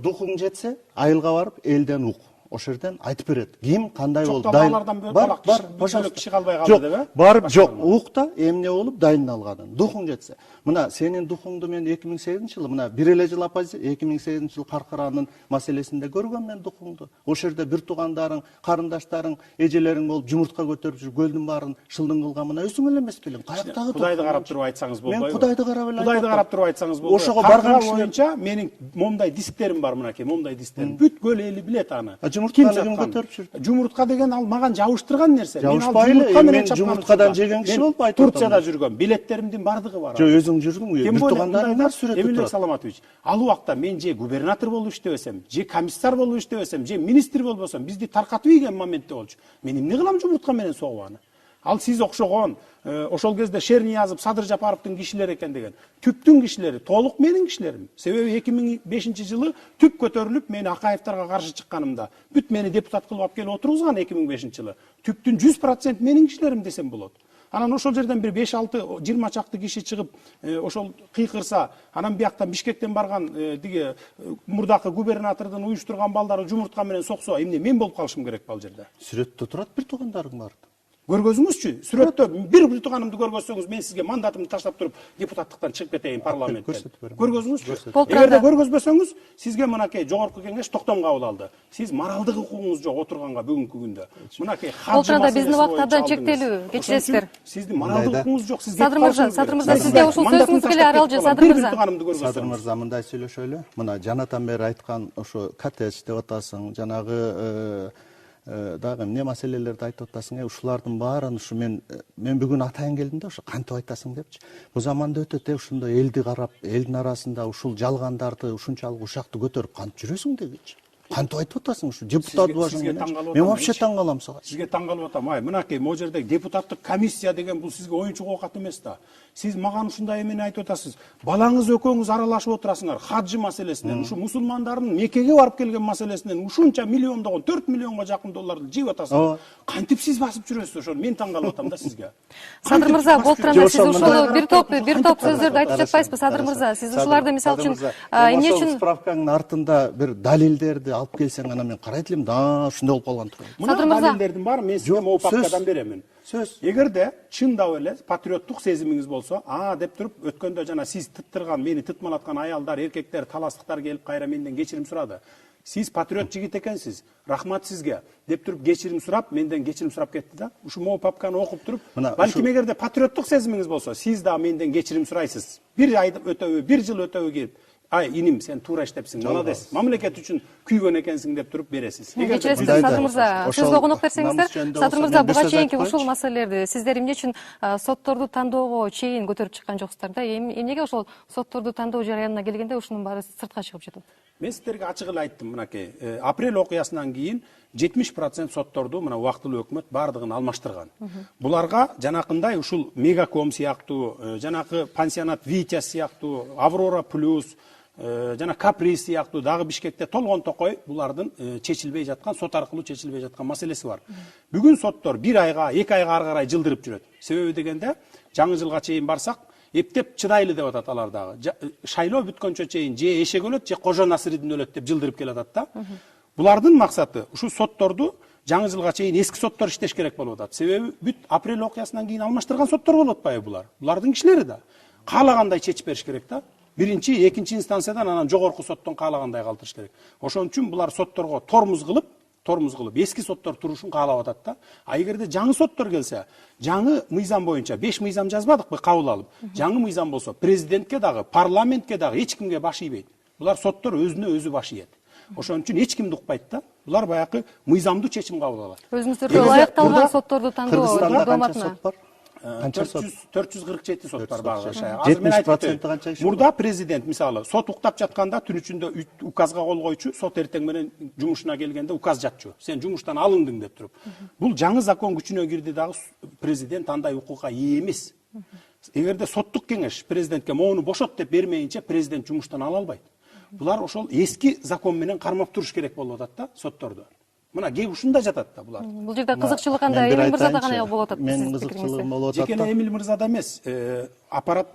духуң жетсе, айылга барып, элден ук. Ошол жерден айтып берет. Ким кандай болуп, балалардан бөлөк киши калбай калды деп, барып жок, укта эмне болуп дайын алганын. Духуң жетсе. Мына сенин духуңду мен 2008-жылы, мына бир эле жыл оппозиция 2008-жылы Каркаранын маселесинде көргөм мен духуңду. Ошол жерде бир туугандарың, карындаштарың, эжелериң болуп жумуртка көтөрүп жүрүп, көлдүн баарын шылдың кылган мына өзүң эле эмес белең. Каяктагы Кудайды карап туруп айтсаңыз болбойбу? Мен Кудайды карап эле. Кудайды карап туруп айтсаңыз болбойбу? Ошого барган боюнча менин момундай дисктерим бар, мынакей, момундай дисктерим. Бүткөл эли билет аны. Жумуртканы ким көтөрүп жүрдү? Жумуртка деген ал маган жабыштырган нерсе. Мен жумурткадан жеген киши болуп айтып атам. Турцияда жүргөм. Билеттеримдин бардыгы бар. Жок, өзүң жүрдүң, бир туугандарың бар сүрөттө турат. Эмилбек Саламатович, ал убакта мен же губернатор болуп иштебесем, же комиссар болуп иштебесем, же министр болбосом, бизди таркатып ийген моментте болчу. Мен эмне кылам жумуртка менен согуп аны? Ал сиз окшогон, ошол кезде Шерниязов, Садыр Жапаровдун кишилери экен деген. Түптүн кишилери, толук менин кишилерим. Себеби 2005-жылы түп көтөрүлүп, мени Акаевтерге каршы чыкканымда, бүт мени депутат кылып алып келип отургузган 2005-жылы. Түптүн 100% менин кишилерим десем болот. Анан ошол жерден бир 5-6-20 чакты киши чыгып, ошол кыйкырса, анан бияктан Бишкектен барган диги мурдакы губернатордун уюштурган балдары жумуртка менен соксо, эмне мен болуп калышым керек ал жерде? Сүрөттө турат бир туугандарың бар. Көргөзүңүзчү, сүрөттө бир тууганымды көргөзсөңүз, мен сизге мандатымды таштап туруп, депутаттыктан чыгып кетейин парламенттен. Көргөзүңүзчү. Эгерде көргөзбөсөңүз, сизге мынакей жогорку кеңеш токтом кабыл алды. Сиз моралдык укугуңуз жок отурганга бүгүнкү күндө. Мынакей Олтранда биздин убактардан чектелүү, кечиресиздер. Сиздин моралдык укугуңуз жок, сиз Садыр мырза, сизге ушул сөзүңүз келе аралжы, Садыр мырза. Садыр мырза, мындай сүйлөшөлү. Мына жанатан бери айткан ошо коттедж деп атасың, жанагы дагы эмне маселелерди айтып атасың, ушулардын баарын ушу мен бүгүн атайын келдим да, ошо кантип айтасың депчи. Бул заманда өтөт, ушундай элди карап, элдин арасында ушул жалгандарды, ушунчалык ушакты көтөрүп кантип жүрөсүң дегичи. Кантип айтып атасың ушу? Депутат башың менен. Мен вообще таң калам сага. Сизге таң калып атам. Ай, мынакей, могу жерде депутаттык комиссия деген бул сизге оюнчук оокат эмес да. Сиз маган ушундай эмени айтып атасыз. Балаңыз экөөңүз аралашып отурасыңар хаджы маселесинен, ушу мусулмандардын Меккеге барып келген маселесинен ушунча миллиондогон, 4 миллионго жакын долларды жеп атасыңар. Кантип сиз басып жүрөсүз ошону? Мен таң калып атам да сизге. Садыр мырза, болтуранда сиз ушул бир топ сөздөрдү айтып жатпайсызбы, Садыр мырза? Сиз ушуларды мисал үчүн эмне үчүн справкаңдын артында бир далилдерди алып келсең, анан мен карайт элем, ушундай болуп калган турат. Садыр мырза, далилдердин баары мен сизге могу папкадан беремин. Сөз. Эгерде чындап эле патриоттук сезимиңиз болсо, деп туруп өткөндө жана сиз тыттырган, мени тытмалаткан аялдар, эркектер, таластыктар келип кайра менден кечирим сурады. Сиз патриот жигит экенсиз. Рахмат сизге деп туруп кечирим сурап, менден кечирим сурап кетти да. Ушу могу папканы окуп туруп, балким эгерде патриоттук сезимиңиз болсо, сиз да менден кечирим сурайсыз. Бир ай өтөбү, бир жыл өтөбү келип, ай иним сен туура иштепсиң, молодец, мамлекет үчүн күйгөн экенсиң деп туруп бересиз. Кечиресиз, Садыр мырза, сөзгө конок берсеңиздер. Садыр мырза, буга чейинки ушул маселелерди сиздер эмне үчүн сотторду тандоого чейин көтөрүп чыккан жоксуздар да? Эмнеге ошол сотторду тандоо жарыянына келгенде ушунун баары сыртка чыгып жатат? Мен сиздерге ачык эле айттым, мынакей, апрель окуясынан кийин 70% сотторду мына убактылуу өкмөт бардыгын алмаштырган. Буларга жанакындай ушул Мегаком сыяктуу, жанакы пансионат Витязь сыяктуу, Аврора плюс, жана Каприз сыяктуу дагы Бишкекте толгон токой булардын чечилбей жаткан, сот аркылуу чечилбей жаткан маселеси бар. Бүгүн соттор 1 айга, 2 айга ары карай жылдырып жүрөт. Себеби дегенде, жаңы жылга чейин барсак, эптеп чыдайлы деп атат алар дагы. Шайлоо бүткөнчө чейин же эшек өлөт, же Кожо Насыридин өлөт деп жылдырып келатат да. Булардын максаты ушу сотторду жаңы жылга чейин эски соттор иштеш керек болуп атат. Себеби бүт апрель окуясынан кийин алмаштырган соттор болуп атпайбы булар? Булардын кишилери да. Каалагандай чечип бериш керек да. Биринчи, экинчи инстанциядан анан жогорку соттон каалагандай калтырыш керек. Ошон үчүн булар сотторго тормуз кылып, эски соттор турушун каалап атат да. А эгерде жаңы соттор келсе, жаңы мыйзам боюнча 5 мыйзам жазбадыкпы кабыл алып. Жаңы мыйзам болсо, президентке дагы, парламентке дагы эч кимге баш ийбейт. Булар соттор өзүнө өзү баш ийет. Ошон үчүн эч кимди укпайт да. Булар баягы мыйзамдуу чечим кабыл алат. Өзүңүздөргө ылайыкталган сотторду тандоо Кыргызстанда бар. 447 сот бар багы. 70% канча иши? Мурда президент мисалы сот уктап жатканда түн ичинде указга кол койчу, сот эртең менен жумушуна келгенде указ жатчу. Сен жумуштан алындың деп туруп. Бул жаңы закон күчүнө кирди дагы президент андай укукка ээ эмес. Эгерде соттук кеңеш президентке моуну бошот деп бермейинче президент жумуштан ала албайт. Булар ошол эски закон менен кармап туруш керек болуп атат да сотторду. Мына кеп ушунда жатат да булар. Бул жерде кызыкчылык кандай? Эмил мырзада гана болуп атат. Менин кызыкчылыгым болуп атат. Жеке Эмил мырзада эмес, аппарат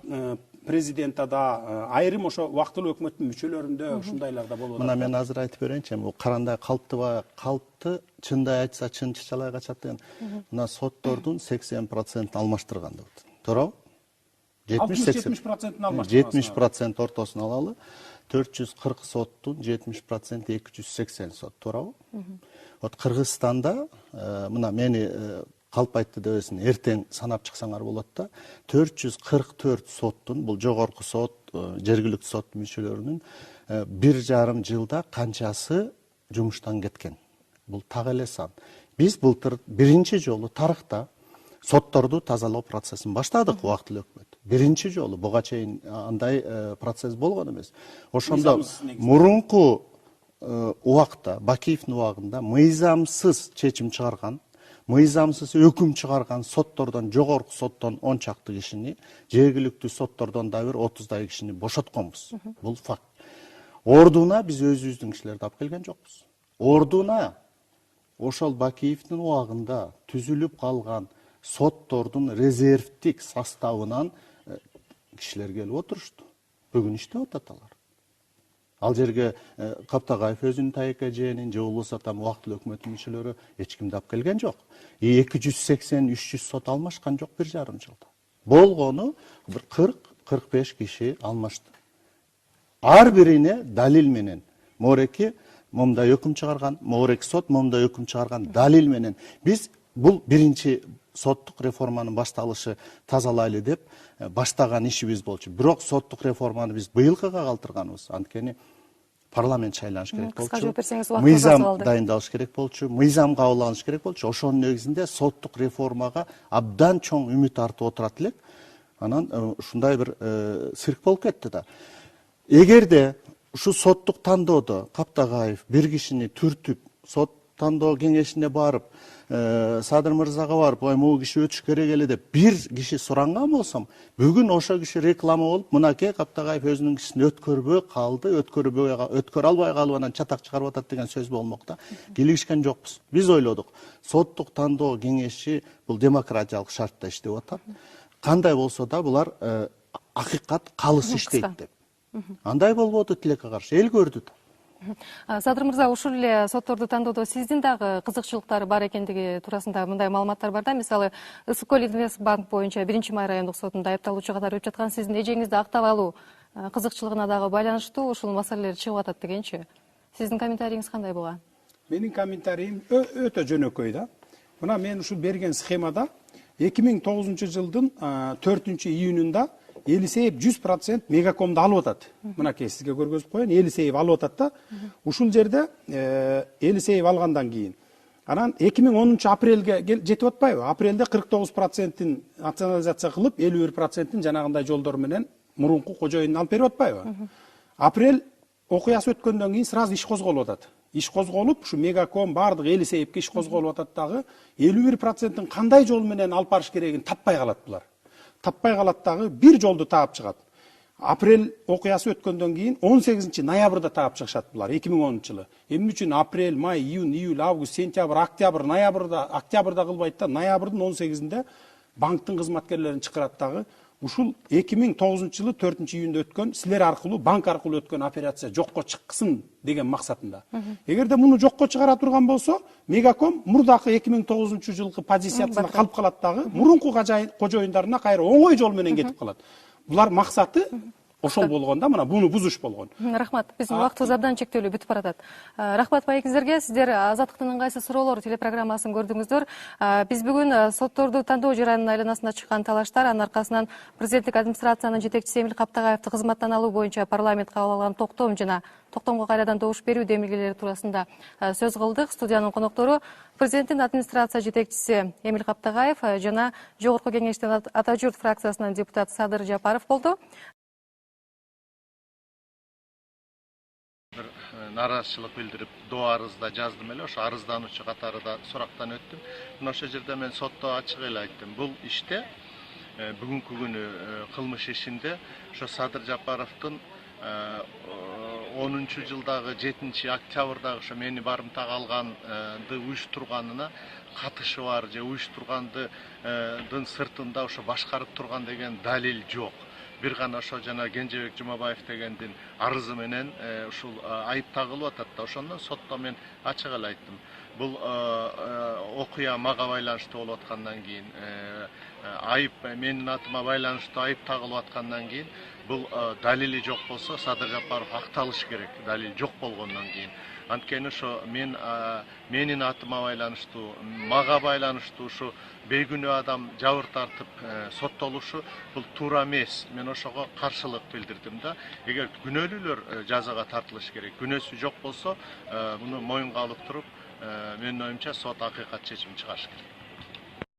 президента да, айрым ошо убактылуу өкмөттүн мүчөлөрүндө ушундайлар да болуп атат. Мына мен азыр айтып берейинчи, бул карандай калпты, чындай айтса чын чычалай качат деген. Мына соттордун 80% алмаштырган деп атат. Туурабы? 60-70%-ын алмаштырган. 70% ортосун алалы. 440 соттун 70% 280 сот, туурабы? Вот Кыргызстанда мына мени калп айтты дебесин эртең санап чыксаңар болот да. 444 соттун, бул жогорку сот, жергиликтүү сот мүчөлөрүнүн 1,5 жылда канчасы жумуштан кеткен. Бул так эле сан. Биз былтыр биринчи жолу тарыхта сотторду тазалоо процессин баштадык убактылуу өкмөт. Биринчи жолу буга чейин андай процесс болгон эмес. Ошондо мурунку убакта, Бакиевдин убагында мыйзамсыз чечим чыгарган, мыйзамсыз өкүм чыгарган соттордон, жогорку соттон 10 чакты кишини, жергиликтүү соттордон да бир 30дай кишини бошотконбуз. Бул факт. Ордуна биз өзүбүздүн кишилерди алып келген жокпуз. Ордуна ошол Бакиевдин убагында түзүлүп калган соттордун резервдик составынан кишилер келип отурушту. Бүгүн иштеп атат алар. Ал жерге Каптагаев өзүнүн тайека жээнин, же болбосо там убактылуу өкмөттүн мүчөлөрү эч кимди алып келген жок. 280-300 сот алмашкан жок 1,5 жылда. Болгону бир 40-45 киши алмашты. Ар бирине далил менен мореки момундай өкүм чыгарган, мореки сот момундай өкүм чыгарган далил менен биз бул биринчи соттук реформанын башталышы тазалайлы деп баштаган ишибиз болчу. Бирок соттук реформаны биз быйылкыга калтырганбыз. Анткени парламент шайланыш керек болчу. Мыйзам дайындалыш керек болчу. Мыйзам кабыл алыныш керек болчу. Ошонун негизинде соттук реформага абдан чоң үмүт артып отурат элек. Анан ушундай бир цирк болуп кетти да. Эгерде ушу соттук тандоодо Каптагаев бир кишини түртүп, сот тандоо кеңешине барып, Садыр мырзага барып, ой могу киши өтүш керек эле деп бир киши суранган болсом, бүгүн ошо киши реклама болуп, мынакей Каптагаев өзүнүн кишисин өткөрбөй калды, өткөрө албай калып анан чатак чыгарып атат деген сөз болмок да. Килигишкен жокпуз. Биз ойлодук, соттук тандоо кеңеши бул демократиялык шартта иштеп атат. Кандай болсо да булар акыйкат калыс иштейт деп. Андай болбоду тилекке каршы, эл көрдү да. Садыр мырза, ушул эле сотторду тандоодо сиздин дагы кызыкчылыктар бар экендиги туурасында мындай маалыматтар бар да. Мисалы, Ысык көл Инвестбанк боюнча 1-май райондук сотунда айыпталуучу катары өтүп жаткан сиздин эжеңизди актап алуу кызыкчылыгына дагы байланыштуу ушул маселелер чыгып атат дегенчи. Сиздин комментарийиңиз кандай буга? Менин комментариим өтө жөнөкөй да. Мына мен ушул берген схемада 2009 жылдын 4-июнунда Елисеев 100% мегакомду алып атат. Мынакей сизге көргөзүп коеюн. Елисеев алып атат да. Ушул жерде Елисеев алгандан кийин анан 2010 апрелге жетип атпайбы? Апрелде 49%-ин национализация кылып, 51%-ин жанагындай жолдор менен мурунку кожоюнуна алып берип атпайбы? Апрель окуясы өткөндөн кийин сразу иш козголуп атат. Иш козголуп, ушу мегаком бардык Елисеевке иш козголуп атат дагы 51%-ин кандай жол менен алып барыш керегин таппай калат булар. Таппай калат дагы бир жолду таап чыгат. Апрель окуясы өткөндөн кийин 18 ноябрда таап чыгышат булар 2010 жылы. Эмне үчүн апрель, май, июнь, июль, август, сентябрь, октябрь, октябрда кылбайт да, ноябрдын 18-inde банктын кызматкерлерин чакырат дагы. Ушул 2009 жылы 4-июнда өткөн, силер аркылуу, банк аркылуу өткөн операция жокко чыксын деген максатында. Эгерде муну жокко чыгара турган болсо, Мегаком мурдакы 2009 жылкы позициясында калып калат дагы, мурунку кожоюндарына кайра оңой жол менен кетип калат. Булар максаты ошол болгондо, мына буну бузуш болгон. Рахмат. Биздин убактыбыз абдан чектелүү, бүтүп баратат. Рахмат байекеңиздерге. Сиздер Азаттыктын ыңгайсыз суроолор телепрограммасын көрдүңүздөр. Биз бүгүн сотторду тандоо жаранынын айланасында чыккан талаштар, анын аркасынан президенттик администрациянын жетекчиси Эмил Каптагаевди кызматтан алуу боюнча парламент кабыл алган токтом жана токтомго кайрадан добуш берүү демилгелери туурасында сөз кылдык. Студиянын коноктору президенттин администрация жетекчиси Эмил Каптагаев жана жогорку кеңештин Ата журт фракциясынын депутаты Садыр Жапаров болду. Наразычылык билдирип, доо арызда жаздым эле, ошо арыздануучу катарында сурактан өттүм. Мына ошол жерде мен сотто ачык эле айттым. Бул иште бүгүнкү күнү кылмыш ишинде ошо Садыр Жапаровдун 10-жылдагы 7-октябрдагы ошо мени барымтага алганды уюштурганына катышы бар же уюштургандын сыртында ошо башкарып турган деген далил жок. бир гана ошо жана Кенжебек Жумабаев дегендин арызы менен ушул айып тагылып атат да, ошондон сотто мен ачык эле айттым. Бул окуя мага байланыштуу болуп аткандан кийин, айып менин атыма байланыштуу айып тагылып аткандан кийин, бул далили жок болсо Садыр Жапаров акталыш керек, далил жок болгондон кийин. Анткени ошо менин атыма байланыштуу, мага байланыштуу ушу бейгүнөө адам жабыр тартып соттолушу бул туура эмес. Мен ошого каршылык билдирдим да. Эгер күнөөлүүлөр жазага тартылыш керек, күнөөсү жок болсо муну моюнга алып туруп, менин оюмча сот акыйкат чечим чыгарыш керек.